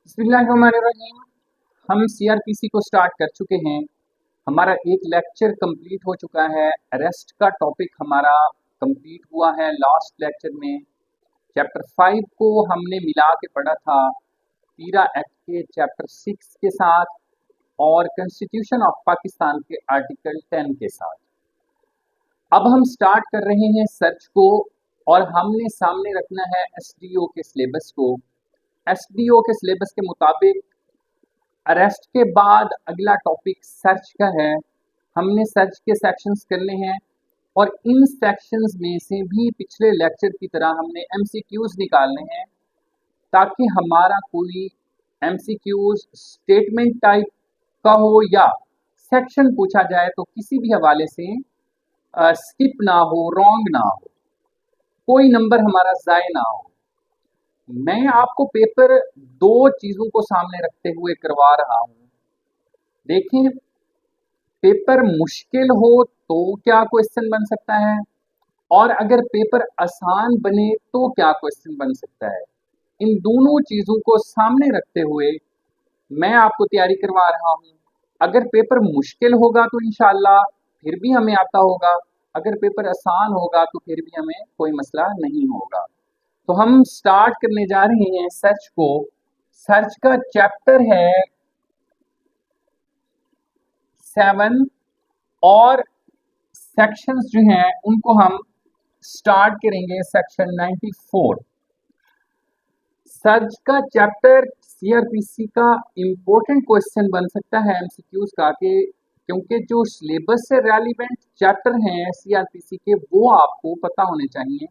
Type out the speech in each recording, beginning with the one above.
बिस्मिल्लाहिर्रहमानिर्रहीम। हम सीआरपीसी को स्टार्ट कर चुके हैं। हमारा एक लेक्चर कंप्लीट हो चुका है। अरेस्ट का टॉपिक हमारा कंप्लीट हुआ है लास्ट लेक्चर में। चैप्टर 5 को हमने मिला के पढ़ा था पीरा एक्ट के चैप्टर 6 के साथ और कॉन्स्टिट्यूशन ऑफ पाकिस्तान के आर्टिकल 10 के साथ। अब हम स्टार्ट कर रहे हैं सर्च को और हमने सामने रखना है एसडीओ के सिलेबस को। एसडीओ के सिलेबस के मुताबिक अरेस्ट के बाद अगला टॉपिक सर्च का है। हमने सर्च के सेक्शंस करने हैं और इन सेक्शंस में से भी पिछले लेक्चर की तरह हमने एमसीक्यूज निकालने हैं ताकि हमारा कोई एमसीक्यूज स्टेटमेंट टाइप का हो या सेक्शन पूछा जाए तो किसी भी हवाले से स्किप ना हो, रॉन्ग ना हो, कोई नंबर हमारा ज़ाय ना हो। मैं आपको पेपर दो चीज़ों को सामने रखते हुए करवा रहा हूँ। देखें, पेपर मुश्किल हो तो क्या क्वेश्चन बन सकता है और अगर पेपर आसान बने तो क्या क्वेश्चन बन सकता है। इन दोनों चीज़ों को सामने रखते हुए मैं आपको तैयारी करवा रहा हूँ। अगर पेपर मुश्किल होगा तो इंशाल्लाह फिर भी हमें आता होगा, अगर पेपर आसान होगा तो फिर भी हमें कोई मसला नहीं होगा। तो हम स्टार्ट करने जा रहे हैं सर्च को। सर्च का चैप्टर है 7 और सेक्शंस जो हैं उनको हम स्टार्ट करेंगे सेक्शन 94। सर्च का चैप्टर सीआरपीसी का इम्पोर्टेंट क्वेश्चन बन सकता है एमसीक्यूज का, क्योंकि जो सिलेबस से रेलिवेंट चैप्टर हैं सीआरपीसी के वो आपको पता होने चाहिए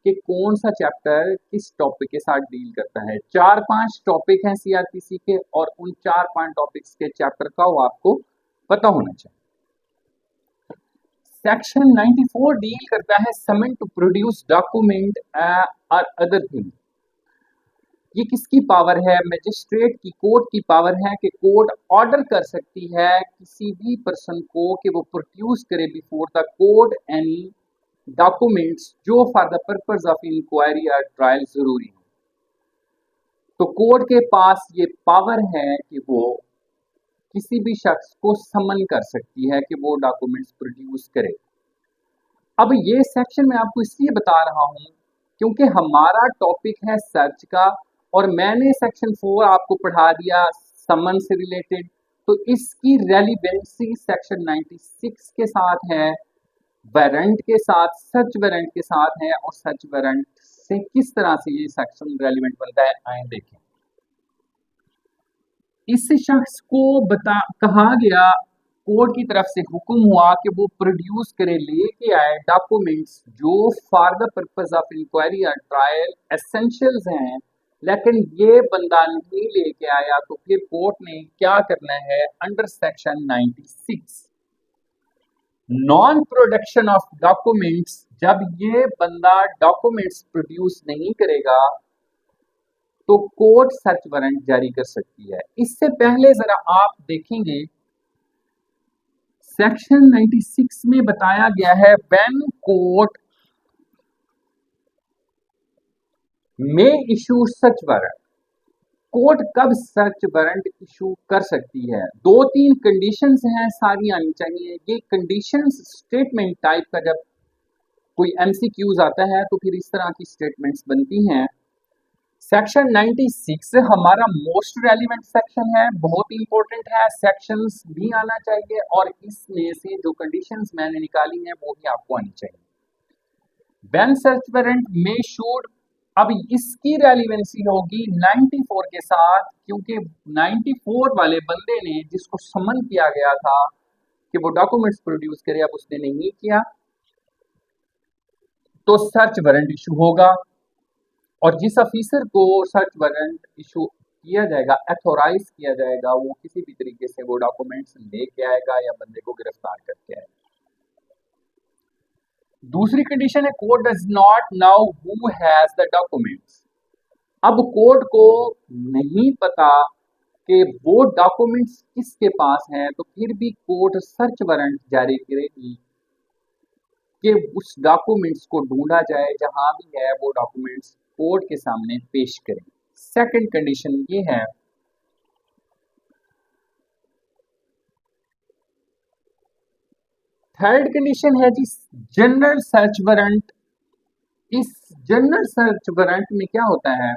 कि कौन सा चैप्टर किस टॉपिक के साथ डील करता है। 4-5 टॉपिक हैं सीआरपीसी के और उन 4-5 टॉपिक्स के चैप्टर का वो आपको पता होना चाहिए। सेक्शन 94 डील करता है समन टू प्रोड्यूस डॉक्यूमेंट और अदर थिंग। ये किसकी पावर है? मजिस्ट्रेट की, कोर्ट की पावर है कि कोर्ट ऑर्डर कर सकती है किसी भी पर्सन को कि वो प्रोड्यूस करे before the court any documents जो for the purpose of inquiry और ट्रायल जरूरी है। तो कोर्ट के पास ये पावर है कि वो किसी भी शख्स को समन कर सकती है कि वो डॉक्यूमेंट्स प्रोड्यूस करे। अब ये सेक्शन मैं आपको इसलिए बता रहा हूं क्योंकि हमारा टॉपिक है सर्च का और मैंने सेक्शन 4 आपको पढ़ा दिया समन से रिलेटेड, तो इसकी रेलिवेंसी सेक्शन 96 के साथ है, वारंट के साथ, सर्च वारंट के साथ है और सर्च वारंट से किस तरह से ये सेक्शन रेलिवेंट बनता है आए देखें। इस शख्स को कहा गया, कोर्ट की तरफ से हुक्म हुआ कि वो प्रोड्यूस करे, लेके आए डॉक्यूमेंट्स जो for the purpose of inquiry और ट्रायल एसेंशियल्स हैं, लेकिन ये बंदा नहीं लेके आया तो फिर कोर्ट ने क्या करना है under section 96 non production of documents. जब ये बंदा डॉक्यूमेंट्स प्रोड्यूस नहीं करेगा तो कोर्ट सर्च वारंट जारी कर सकती है। इससे पहले जरा आप देखेंगे सेक्शन 96 में बताया गया है व्हेन कोर्ट में इशू सर्च वारंट। कोर्ट कब सर्च वारंट इशू कर सकती है? 2-3 कंडीशंस हैं, सारी आनी चाहिए। ये कंडीशंस स्टेटमेंट टाइप का जब कोई एमसीक्यूज आता है तो फिर इस तरह की स्टेटमेंट्स बनती हैं। सेक्शन 96 हमारा मोस्ट रेलिवेंट सेक्शन है, बहुत इंपॉर्टेंट है, सेक्शंस भी आना चाहिए और इसमें से जो कंडीशंस मैंने निकाली हैं वो भी आपको आनी चाहिए। व्हेन सर्च वारंट में शुड, अब इसकी रेलिवेंसी होगी 94 के साथ, क्योंकि 94 वाले बंदे ने जिसको समन किया गया था कि वो डॉक्यूमेंट्स प्रोड्यूस करे, अब उसने नहीं किया तो सर्च वारंट इशू होगा और जिस ऑफिसर को सर्च वारंट इशू किया जाएगा, अथोराइज किया जाएगा, वो किसी भी तरीके से वो डॉक्यूमेंट्स लेके आएगा या बंदे को गिरफ्तार करके आएगा। दूसरी कंडीशन है court does not now who has the documents. अब कोर्ट को नहीं पता कि वो डॉक्यूमेंट्स किसके पास हैं तो फिर भी कोर्ट सर्च वारंट जारी करेगी कि उस डॉक्यूमेंट्स को ढूंढा जाए, जहां भी है वो डॉक्यूमेंट्स कोर्ट के सामने पेश करें। सेकंड कंडीशन ये है थर्ड कंडीशन है जी जनरल सर्च वारंट। इस जनरल सर्च वारंट में क्या होता है,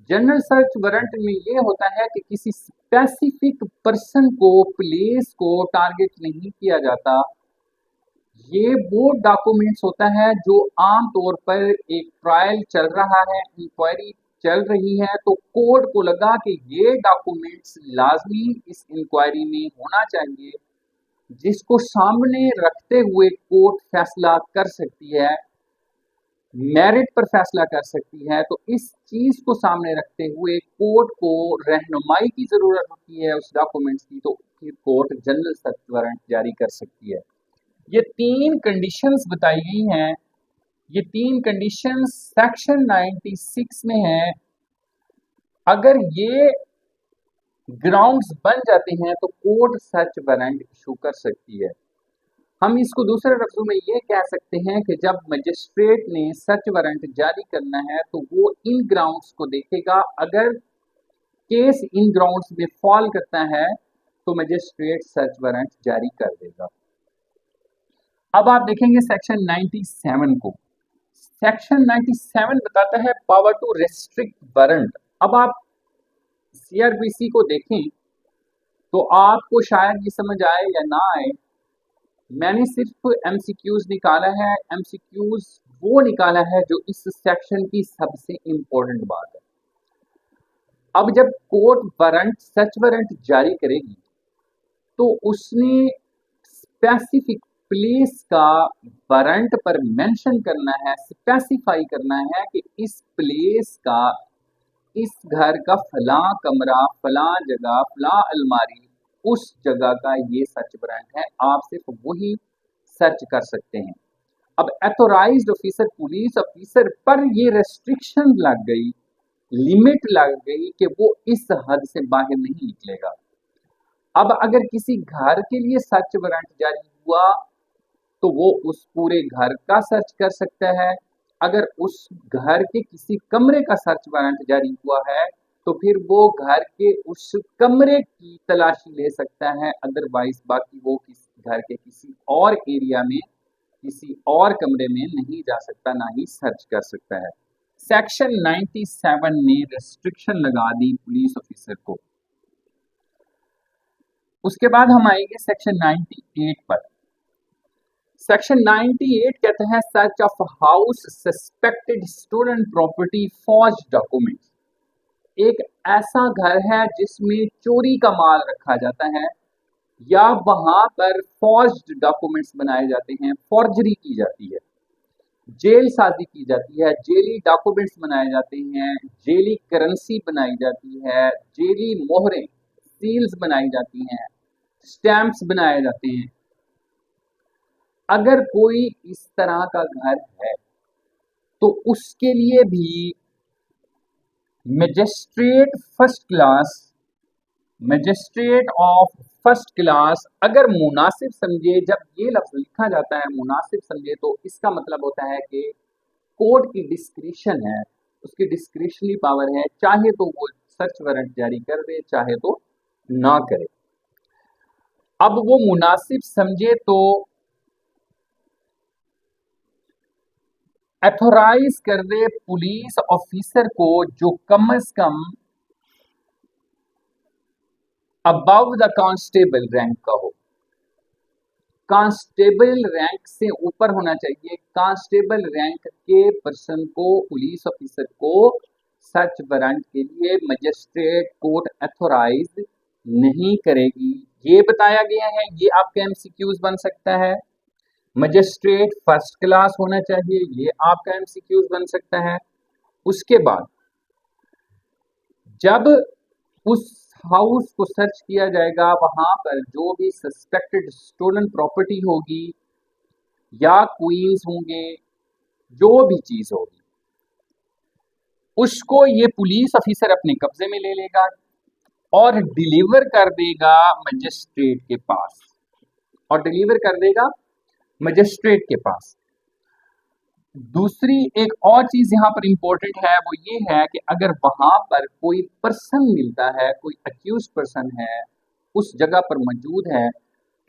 जनरल सर्च वारंट में ये होता है कि किसी स्पेसिफिक पर्सन को, प्लेस को टारगेट नहीं किया जाता। ये वो डॉक्यूमेंट्स होता है जो आमतौर पर एक ट्रायल चल रहा है, इंक्वायरी चल रही है, तो कोर्ट को लगा कि ये डॉक्यूमेंट्स लाजमी इस इंक्वायरी में होना चाहिए, जिसको सामने रखते हुए कोर्ट फैसला कर सकती है, मेरिट पर फैसला कर सकती है। तो इस चीज को सामने रखते हुए कोर्ट को रहनुमाई की जरूरत होती है उस डॉक्यूमेंट्स की, तो फिर कोर्ट जनरल सर्च वारंट जारी कर सकती है। ये तीन कंडीशंस बताई गई हैं, ये तीन कंडीशंस सेक्शन 96 में है। अगर ये ग्राउंड्स बन जाते हैं तो कोर्ट सर्च वारंट इशू कर सकती है। हम इसको दूसरे लफ्जों में ये कह सकते हैं कि जब मजिस्ट्रेट ने सर्च वारंट जारी करना है तो वो इन ग्राउंड्स को देखेगा, अगर केस इन ग्राउंड्स में फॉल करता है तो मजिस्ट्रेट सर्च वारंट जारी कर देगा। अब आप देखेंगे सेक्शन 97 को। सेक्शन 97 बताता है पावर टू रेस्ट्रिक्ट वारंट। अब आप सीआरपीसी को देखें तो आपको शायद ये समझ आए या ना आए, मैंने सिर्फ एमसीक्यूज निकाला है। एमसीक्यूज वो निकाला है जो इस सेक्शन की सबसे इंपॉर्टेंट बात है। अब जब कोर्ट वारंट, सर्च वारंट जारी करेगी तो उसने स्पेसिफिक प्लेस का वारंट पर मेंशन करना है, स्पेसिफाई करना है कि इस प्लेस का, इस घर का फलां कमरा, फलां जगह, फलां अलमारी, उस जगह का ये सर्च वारंट है। आप सिर्फ वही सर्च कर सकते हैं। अब एथोराइज्ड ऑफिसर, पुलिस ऑफिसर पर ये रेस्ट्रिक्शन लग गई, लिमिट लग गई कि वो इस हद से बाहर नहीं निकलेगा। अब अगर किसी घर के लिए सर्च वारंट जारी हुआ तो वो उस पूरे घर का सर्च कर सकता है। अगर उस घर के किसी कमरे का सर्च वारंट जारी हुआ है तो फिर वो घर के उस कमरे की तलाशी ले सकता है, अदरवाइज बाकी वो घर के किसी और एरिया में, किसी और कमरे में नहीं जा सकता, ना ही सर्च कर सकता है। सेक्शन 97 ने रेस्ट्रिक्शन लगा दी पुलिस ऑफिसर को। उसके बाद हम आएंगे सेक्शन 98 पर। सेक्शन 98 कहते हैं search of house suspected stolen property forged documents. एक ऐसा घर है जिसमें चोरी का माल रखा जाता है या वहां पर फॉर्ज्ड डॉक्यूमेंट्स बनाए जाते हैं, फॉर्जरी की जाती है, जेल साजी की जाती है, जेली डॉक्यूमेंट्स बनाए जाते हैं, जेली करेंसी बनाई जाती है, जेली मोहरें, सील्स बनाई जाती हैं, स्टैंप्स बनाए जाते हैं। अगर कोई इस तरह का घर है तो उसके लिए भी magistrate first class, magistrate of first class अगर मुनासिब समझे, जब ये लफ्ज लिखा जाता है मुनासिब समझे, तो इसका मतलब होता है कि कोर्ट की डिस्क्रिशन है, उसकी डिस्क्रिशनरी पावर है, चाहे तो वो सर्च वारंट जारी कर दे, चाहे तो ना करे। अब वो मुनासिब समझे तो एथोराइज कर दे पुलिस ऑफिसर को जो कम से कम अबव द कांस्टेबल रैंक का हो। कांस्टेबल रैंक से ऊपर होना चाहिए। कांस्टेबल रैंक के पर्सन को, पुलिस ऑफिसर को सर्च वारंट के लिए मजिस्ट्रेट कोर्ट एथोराइज नहीं करेगी। ये बताया गया है, ये आपके एमसीक्यूज बन सकता है। मजिस्ट्रेट फर्स्ट क्लास होना चाहिए, ये आपका एमसीक्यूज बन सकता है। उसके बाद जब उस हाउस को सर्च किया जाएगा, वहां पर जो भी सस्पेक्टेड स्टोलन प्रॉपर्टी होगी या क्वींस होंगे, जो भी चीज होगी, उसको ये पुलिस ऑफिसर अपने कब्जे में ले लेगा और डिलीवर कर देगा मजिस्ट्रेट के पास, और डिलीवर कर देगा मजिस्ट्रेट के पास। दूसरी एक और चीज यहाँ पर इंपॉर्टेंट है, वो ये है कि अगर वहां पर कोई पर्सन मिलता है, कोई अक्यूज पर्सन है, उस जगह पर मौजूद है,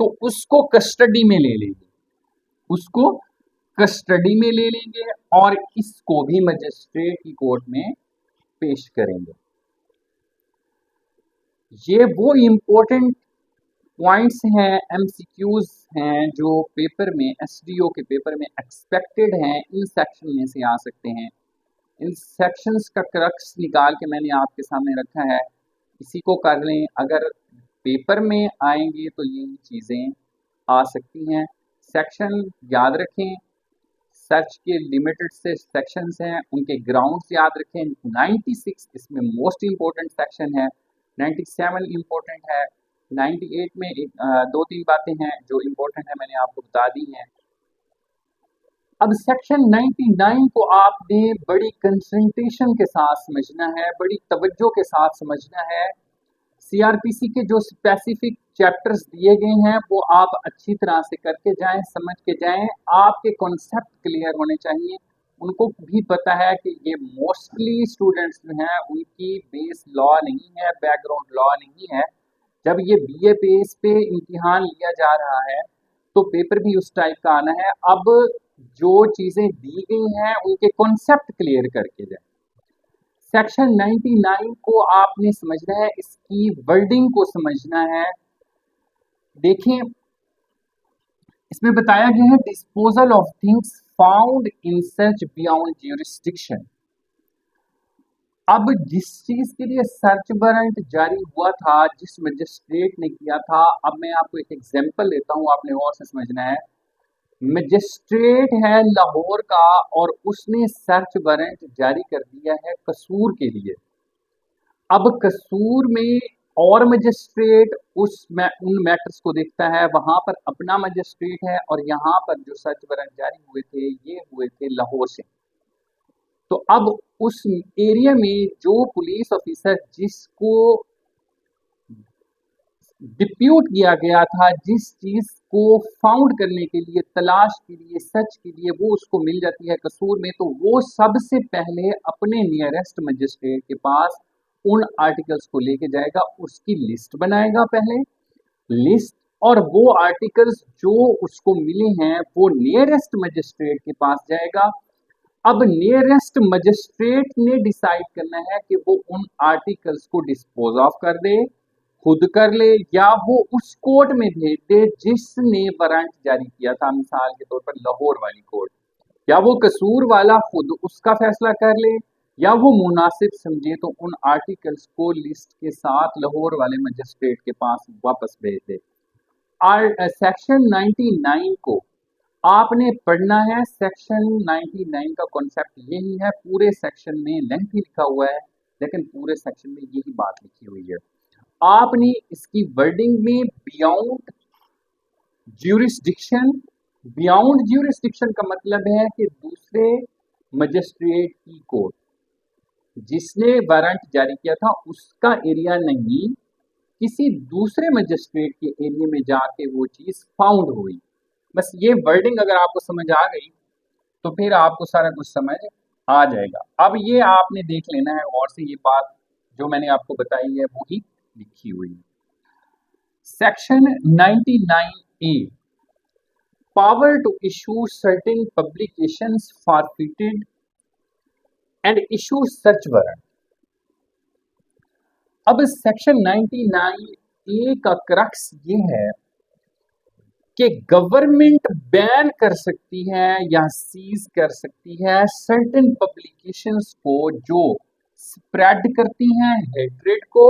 तो उसको कस्टडी में ले लेगी। उसको कस्टडी में ले लेंगे और इसको भी मजिस्ट्रेट की कोर्ट में पेश करेंगे। ये वो इम्पोर्टेंट पॉइंट्स हैं, एमसीक्यूज हैं जो पेपर में, एसडीओ के पेपर में एक्सपेक्टेड हैं, इन सेक्शन में से आ सकते हैं। इन सेक्शंस का क्रक्स निकाल के मैंने आपके सामने रखा है, इसी को कर लें। अगर पेपर में आएंगे तो ये चीज़ें आ सकती हैं। सेक्शन याद रखें, सर्च के लिमिटेड से सेक्शंस हैं, उनके ग्राउंड्स याद रखें। 96 इसमें मोस्ट इम्पोर्टेंट सेक्शन है, 97 इम्पोर्टेंट है, 98 में दो तीन बातें हैं जो इम्पोर्टेंट है, मैंने आपको बता दी हैं। अब सेक्शन 99 को आपने बड़ी कंसंट्रेशन के साथ समझना है, बड़ी तवज्जो के साथ समझना है। सीआरपीसी के जो स्पेसिफिक चैप्टर्स दिए गए हैं वो आप अच्छी तरह से करके जाएं, समझ के जाएं। आपके कॉन्सेप्ट क्लियर होने चाहिए। उनको भी पता है कि ये मोस्टली स्टूडेंट्स जो हैं उनकी बेस लॉ नहीं है, बैकग्राउंड लॉ नहीं है। जब ये बीए बेस पे इम्तिहान लिया जा रहा है तो पेपर भी उस टाइप का आना है। अब जो चीज़ें दी गई हैं उनके कॉन्सेप्ट क्लियर करके जाए। सेक्शन 99 को आपने समझना है, इसकी वर्डिंग को समझना है। देखें, इसमें बताया गया है disposal of things found in search beyond jurisdiction. अब जिस चीज के लिए सर्च वारंट जारी हुआ था, जिस मजिस्ट्रेट ने किया था, अब मैं आपको एक एग्जांपल देता हूं, आपने और से समझना है। मजिस्ट्रेट है लाहौर का और उसने सर्च वारंट जारी कर दिया है कसूर के लिए। अब कसूर में और मजिस्ट्रेट उन मैटर्स को देखता है, वहां पर अपना मजिस्ट्रेट है, और यहाँ पर जो सर्च वारंट जारी हुए थे ये हुए थे लाहौर से। तो अब उस एरिया में जो पुलिस ऑफिसर जिसको डिप्यूट किया गया था, जिस चीज को फाउंड करने के लिए, तलाश के लिए, सर्च के लिए वो उसको मिल जाती है कसूर में, तो वो सबसे पहले अपने नियरेस्ट मजिस्ट्रेट के पास उन आर्टिकल्स को लेके जाएगा, उसकी लिस्ट बनाएगा पहले लिस्ट, और वो आर्टिकल्स जो उसको मिले हैं वो नियरेस्ट मजिस्ट्रेट के पास जाएगा। अब नियरेस्ट मजिस्ट्रेट ने डिसाइड करना है कि वो उन आर्टिकल्स को डिस्पोज ऑफ कर दे, खुद कर ले, या वो उस कोर्ट में भेज दे जिसने वारंट जारी किया था, मिसाल के तौर पर लाहौर वाली कोर्ट, या वो कसूर वाला खुद उसका फैसला कर ले, या वो मुनासिब समझे तो उन आर्टिकल्स को लिस्ट के साथ लाहौर वाले मजिस्ट्रेट के पास वापस भेज दे। सेक्शन 99 को आपने पढ़ना है। सेक्शन 99 का कॉन्सेप्ट यही है, पूरे सेक्शन में लेंथी लिखा हुआ है लेकिन पूरे सेक्शन में यही बात लिखी हुई है। आपने इसकी वर्डिंग में बियॉन्ड ज्यूरिसडिक्शन, बियॉन्ड ज्यूरिसडिक्शन का मतलब है कि दूसरे मजिस्ट्रेट की कोर्ट, जिसने वारंट जारी किया था उसका एरिया नहीं, किसी दूसरे मजिस्ट्रेट के एरिया में जाके वो चीज फाउंड हुई। बस ये वर्डिंग अगर आपको समझ आ गई तो फिर आपको सारा कुछ समझ आ जाएगा। अब ये आपने देख लेना है और से, ये बात जो मैंने आपको बताई है वो ही लिखी हुई है। Section 99A, power to issue certain publications forfeited and issue search warrant. अब सेक्शन 99A का क्रक्स ये है कि गवर्नमेंट बैन कर सकती है या सीज कर सकती है सर्टेन पब्लिकेशंस को जो स्प्रेड करती हैं हेट्रेड को,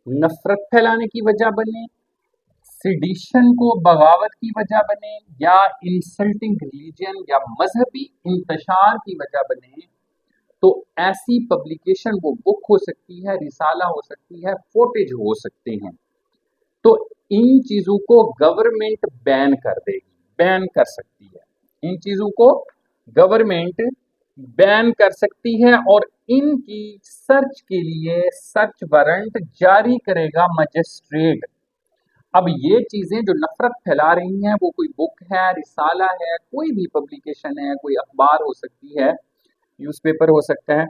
नफरत फैलाने की वजह बने, सिडिशन को बगावत की वजह बने, या इंसल्टिंग रिलीजन या मजहबी इंतशार की वजह बने, तो ऐसी पब्लिकेशन वो बुक हो सकती है, रिसाला हो सकती है, फोटेज हो सकते हैं। तो इन चीजों को गवर्नमेंट बैन कर देगी, बैन कर सकती है। इन चीजों को गवर्नमेंट बैन कर सकती है और इनकी सर्च के लिए सर्च वारंट जारी करेगा मजिस्ट्रेट। अब ये चीजें जो नफरत फैला रही हैं, वो कोई बुक है, रिसाला है, कोई भी पब्लिकेशन है, कोई अखबार हो सकती है, न्यूज़पेपर हो सकता है,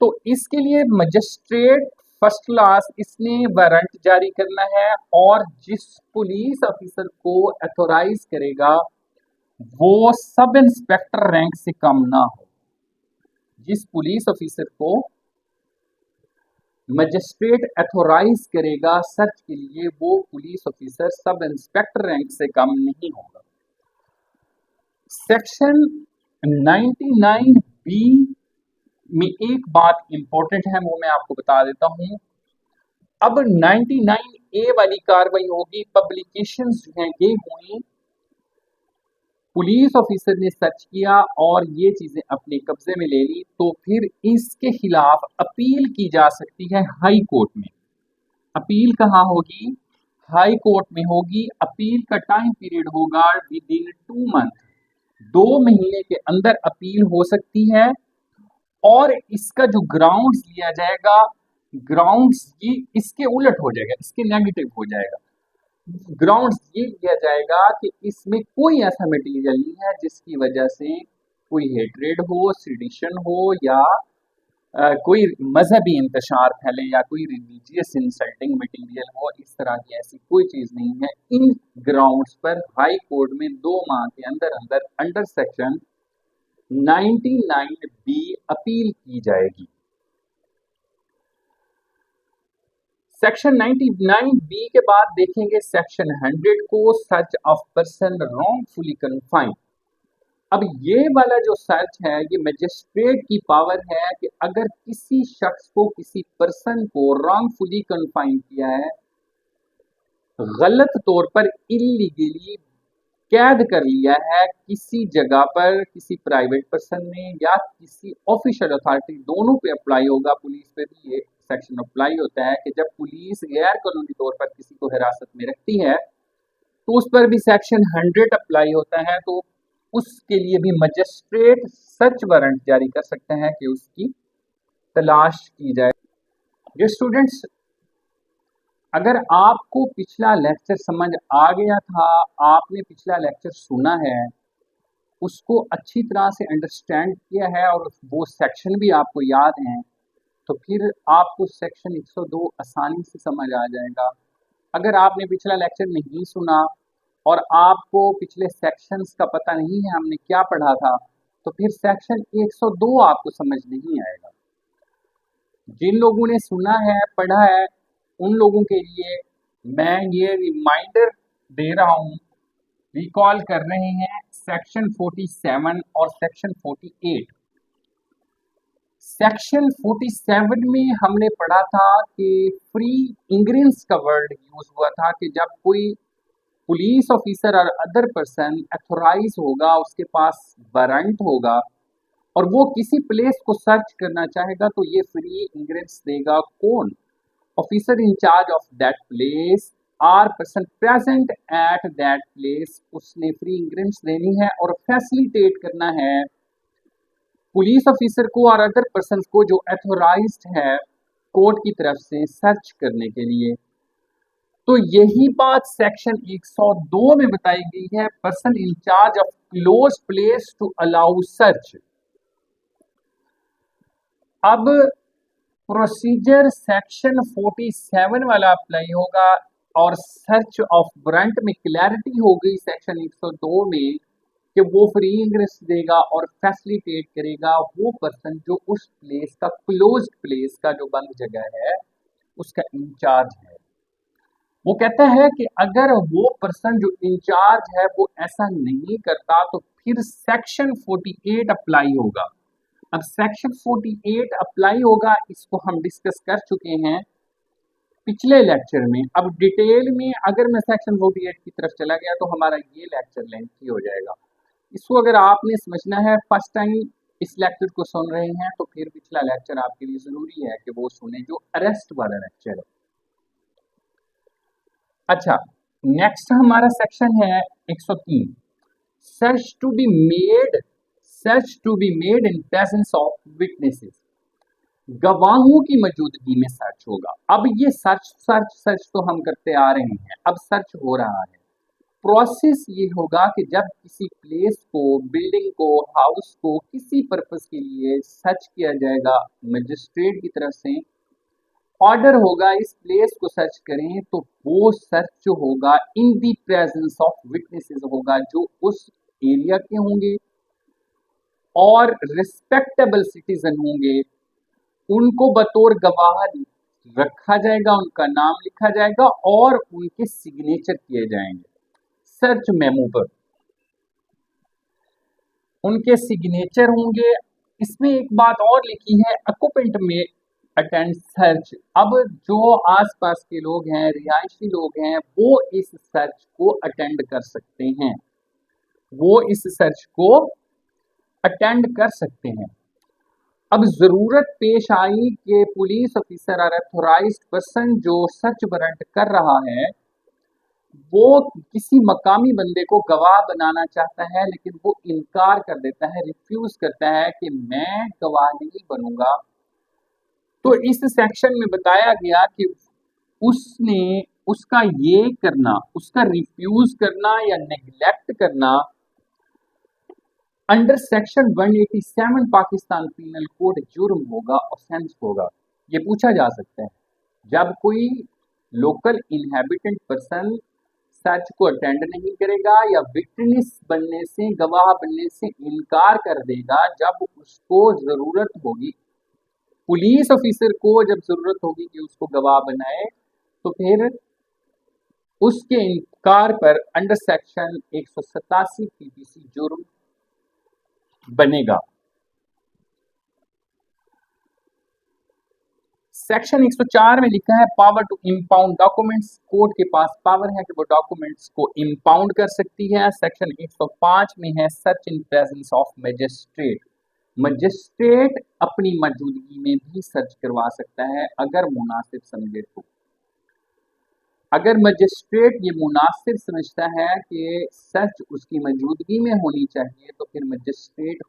तो इसके लिए मजिस्ट्रेट फर्स्ट क्लास इसने वारंट जारी करना है, और जिस पुलिस ऑफिसर को अथोराइज करेगा वो सब इंस्पेक्टर रैंक से कम ना हो। जिस पुलिस ऑफिसर को मजिस्ट्रेट अथोराइज करेगा सर्च के लिए, वो police officer sub inspector rank से कम नहीं होगा। सेक्शन 99 बी में एक बात इंपॉर्टेंट है, वो मैं आपको बता देता हूं। अब 99 ए वाली कार्रवाई होगी, पब्लिकेशंस जो हैं ये हुई, पुलिस ऑफिसर ने सर्च किया और ये चीजें अपने कब्जे में ले ली, तो फिर इसके खिलाफ अपील की जा सकती है हाई कोर्ट में। अपील कहाँ होगी? हाई कोर्ट में होगी। अपील का टाइम पीरियड होगा विद इन 2 मंथ, 2 महीने के अंदर अपील हो सकती है। और इसका जो ग्राउंड्स लिया जाएगा, ग्राउंड्स ये इसके उलट हो जाएगा, इसके नेगेटिव हो जाएगा। ग्राउंड्स ये लिया जाएगा कि इसमें कोई ऐसा मटेरियल नहीं है जिसकी वजह से कोई हेट्रेड हो, सिडिशन हो, या कोई मजहबी इंतशार फैले, या कोई रिलीजियस इंसल्टिंग मटेरियल हो। इस तरह की ऐसी कोई चीज नहीं है। इन ग्राउंड्स पर हाई कोर्ट में 2 माह के अंदर अंदर अंडर सेक्शन 99 बी अपील की जाएगी। सेक्शन 99 बी के बाद देखेंगे सेक्शन 100 को, search of person wrongfully confined. अब ये वाला जो सर्च है, ये मजिस्ट्रेट की पावर है कि अगर किसी शख्स को, किसी पर्सन को रॉन्गफुली कन्फाइन किया है, गलत तौर पर इलीगली कैद कर लिया है किसी जगह पर, किसी प्राइवेट पर्सन ने या किसी ऑफिशियल अथॉरिटी, दोनों पे अप्लाई होगा। पुलिस पे भी ये सेक्शन अप्लाई होता है कि जब पुलिस गैर कानूनी तौर पर किसी को हिरासत में रखती है तो उस पर भी सेक्शन 100 अप्लाई होता है। तो उसके लिए भी मजिस्ट्रेट सर्च वारंट जारी कर सकते हैं कि उसकी तलाश की जाए। ये स्टूडेंट्स, अगर आपको पिछला लेक्चर समझ आ गया था, आपने पिछला लेक्चर सुना है, उसको अच्छी तरह से अंडरस्टैंड किया है और वो सेक्शन भी आपको याद हैं, तो फिर आपको सेक्शन 102 आसानी से समझ आ जाएगा। अगर आपने पिछला लेक्चर नहीं सुना और आपको पिछले सेक्शंस का पता नहीं है हमने क्या पढ़ा था, तो फिर सेक्शन 102 आपको समझ नहीं आएगा। जिन लोगों ने सुना है, पढ़ा है, उन लोगों के लिए मैं ये रिमाइंडर दे रहा हूँ, रिकॉल कर रहे हैं सेक्शन 47 और सेक्शन 48। सेक्शन 47 में हमने पढ़ा था कि फ्री इंग्रेंस का वर्ड यूज हुआ था कि जब कोई पुलिस ऑफिसर और अदर पर्सन अथोराइज होगा, उसके पास वारंट होगा और वो किसी प्लेस को सर्च करना चाहेगा, तो ये फ्री इंग्रेंस देगा कौन? Officer in charge of that place or person present at that place, उसने फ्री इंग्रेंस देनी है और फैसिलिटेट करना है पुलिस ऑफिसर को और अदर पर्सन को जो अथोराइज्ड है कोर्ट की तरफ से सर्च करने के लिए। तो यही बात सेक्शन 102 में बताई गई है, person in charge of close place to allow search. अब प्रोसीजर सेक्शन 47 वाला अप्लाई होगा और सर्च ऑफ वारंट में क्लैरिटी हो गई सेक्शन 102 में कि वो फ्री इंग्रेस देगा और फैसिलिटेट करेगा वो पर्सन जो उस प्लेस का, क्लोज्ड प्लेस का जो बंद जगह है, उसका इंचार्ज है। वो कहता है कि अगर वो पर्सन जो इंचार्ज है वो ऐसा नहीं करता तो फिर सेक्शन 48 अप्लाई होगा। अब सेक्शन 48 अप्लाई होगा, इसको हम डिस्कस कर चुके हैं पिछले लेक्चर में। अब डिटेल में अगर मैं सेक्शन 48 की तरफ चला गया तो हमारा ये लेक्चर लेंथी हो जाएगा। इसको अगर आपने समझना है, फर्स्ट टाइम इस लेक्चर को सुन रहे हैं, तो फिर पिछला लेक्चर आपके लिए जरूरी है कि वो सुने, जो अरेस्ट वाला लेक्चर है। अच्छा, नेक्स्ट हमारा सेक्शन है 103, search to be made, search to be made in presence of witnesses, गवाहों की मौजूदगी में सर्च होगा। अब ये सर्च तो हम करते आ रहे हैं, अब सर्च हो रहा है। प्रोसेस ये होगा कि जब किसी प्लेस को, बिल्डिंग को, हाउस को किसी पर्पस के लिए सर्च किया जाएगा, मजिस्ट्रेट की तरफ से ऑर्डर होगा इस प्लेस को सर्च करें, तो वो सर्च जो होगा इन दी प्रेजेंस ऑफ विटनेसेस होगा, जो उस एरिया के होंगे और रिस्पेक्टेबल सिटीजन होंगे, उनको बतौर गवाह रखा जाएगा, उनका नाम लिखा जाएगा और उनके सिग्नेचर किए जाएंगे सर्च मेमो पर, उनके सिग्नेचर होंगे। इसमें एक बात और लिखी है, ऑक्यूपेंट में अटेंड सर्च। अब जो आसपास के लोग हैं, रिहायशी लोग हैं, वो इस सर्च को अटेंड कर सकते हैं, वो इस सर्च को अटेंड कर सकते हैं। अब जरूरत पेश आई कि पुलिस ऑफिसर और अथोराइज्ड पर्सन जो सर्च वारंट कर रहा है वो किसी मकामी बंदे को गवाह बनाना चाहता है, लेकिन वो इनकार कर देता है, रिफ्यूज करता है कि मैं गवाह नहीं बनूंगा। तो इस सेक्शन में बताया गया कि उसने उसका ये करना, उसका रिफ्यूज करना या नेग्लेक्ट करना under section 187 Pakistan penal code जुर्म होगा, ऑफेंस होगा। ये पूछा जा सकता है जब कोई लोकल इनहेबिटेंट पर्सन सर्च को अटेंड नहीं करेगा या विटनेस बनने से, गवाह बनने से इनकार कर देगा जब उसको जरूरत होगी, पुलिस ऑफिसर को जब जरूरत होगी कि उसको गवाह बनाए, तो फिर उसके इनकार पर अंडर सेक्शन 187 पीपीसी जुर्म बनेगा। सेक्शन 104 में लिखा है power to impound documents, court के पास पावर है कि वो डॉक्यूमेंट्स को इम्पाउंड कर सकती है। सेक्शन 105 में है search in presence of magistrate, magistrate अपनी मौजूदगी में भी सर्च करवा सकता है अगर मुनासिब समझे तो। अगर मजिस्ट्रेट ये मुनासिब समझता है कि सर्च उसकी मौजूदगी में होनी चाहिए तो फिर मजिस्ट्रेट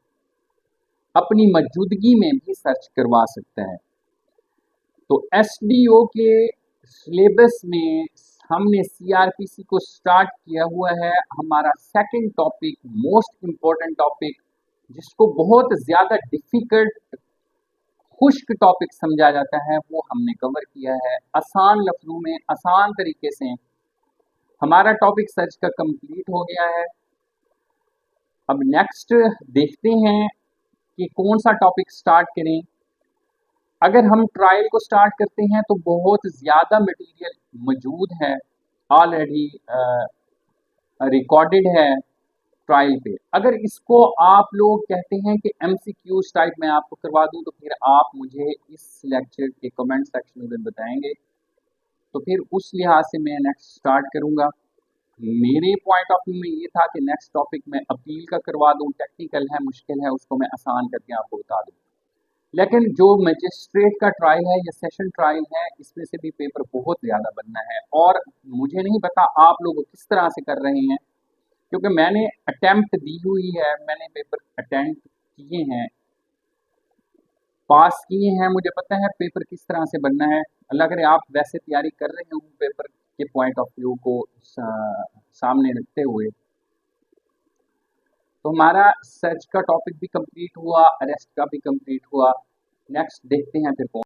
अपनी मौजूदगी में भी सर्च करवा सकता है। तो एसडीओ के सिलेबस में हमने सीआरपीसी को स्टार्ट किया हुआ है। हमारा second topic, most important topic, जिसको बहुत ज्यादा डिफिकल्ट खुश्क टॉपिक समझा जाता है, वो हमने कवर किया है आसान लफ्जों में, आसान तरीके से। हमारा टॉपिक सर्च का कंप्लीट हो गया है। अब नेक्स्ट देखते हैं कि कौन सा टॉपिक स्टार्ट करें। अगर हम ट्रायल को स्टार्ट करते हैं तो बहुत ज़्यादा मटेरियल मौजूद है, ऑलरेडी रिकॉर्डेड है ट्रायल पे। अगर इसको आप लोग कहते हैं कि एमसीक्यूज टाइप में आपको करवा दूं तो फिर आप मुझे इस लेक्चर के कमेंट सेक्शन में बताएंगे, तो फिर उस लिहाज से मैं नेक्स्ट स्टार्ट करूंगा। मेरे पॉइंट ऑफ व्यू में ये था कि नेक्स्ट टॉपिक मैं अपील का करवा दूं, टेक्निकल है, मुश्किल है, उसको मैं आसान करके आपको बता दूं। लेकिन जो मजिस्ट्रेट का ट्रायल है या सेशन ट्रायल है, इसमें से भी पेपर बहुत ज़्यादा बनना है और मुझे नहीं पता आप लोग किस तरह से कर रहे हैं, क्योंकि मैंने अटेम्प्ट दी हुई है, मैंने पेपर अटेंड किए हैं, पास किए हैं, मुझे पता है पेपर किस तरह से बनना है। अल्लाह करे आप वैसे तैयारी कर रहे हो पेपर के पॉइंट ऑफ व्यू को सामने रखते हुए। तो हमारा सर्च का टॉपिक भी कंप्लीट हुआ, अरेस्ट का भी कंप्लीट हुआ। नेक्स्ट देखते हैं फिर कौन